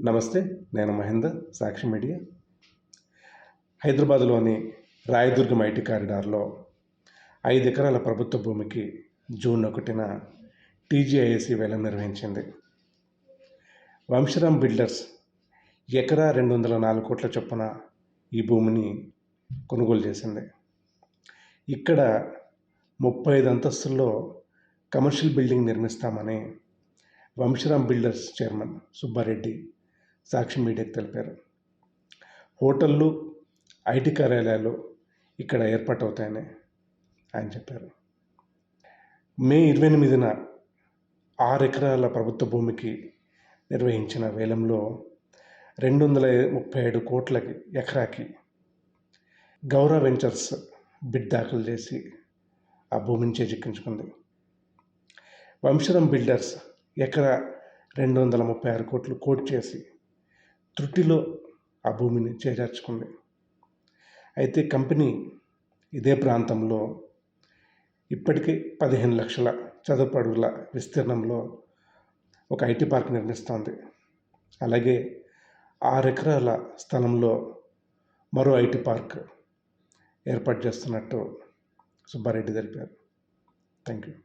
నమస్తే. నేను మహేందర్, సాక్షి మీడియా. హైదరాబాద్లోని రాయదుర్గం ఐటీ కారిడార్లో 5 ఎకరాల ప్రభుత్వ భూమికి జూన్ 1న టీజీఐఏసీ వేలం నిర్వహించింది. వంశరామ్ బిల్డర్స్ ఎకరా 204 కోట్ల చొప్పున ఈ భూమిని కొనుగోలు చేసింది. ఇక్కడ 35 అంతస్తుల్లో కమర్షియల్ బిల్డింగ్ నిర్మిస్తామని వంశరామ్ బిల్డర్స్ చైర్మన్ సుబ్బారెడ్డి సాక్షి మీడియాకు తెలిపారు. హోటళ్ళు, ఐటీ కార్యాలయాలు ఇక్కడ ఏర్పాటవుతాయని ఆయన చెప్పారు. మే 28న 6 ఎకరాల ప్రభుత్వ భూమికి నిర్వహించిన వేలంలో 237 కోట్ల ఎకరాకి గౌరవ వెంచర్స్ బిడ్ దాఖలు చేసి ఆ భూమిని చేజిక్కించుకుంది. వంశరామ్ బిల్డర్స్ ఎకరా 236 కోట్లు కోట్ చేసి త్రుటిలో ఆ భూమిని చేజార్చుకుంది. అయితే కంపెనీ ఇదే ప్రాంతంలో ఇప్పటికే 15 లక్షల చదరపు అడుగుల విస్తీర్ణంలో ఒక ఐటీ పార్క్ నిర్మిస్తోంది. అలాగే 6 ఎకరాల స్థలంలో మరో ఐటీ పార్క్ ఏర్పాటు చేస్తున్నట్టు సుబ్బారెడ్డి తెలిపారు. Thank you.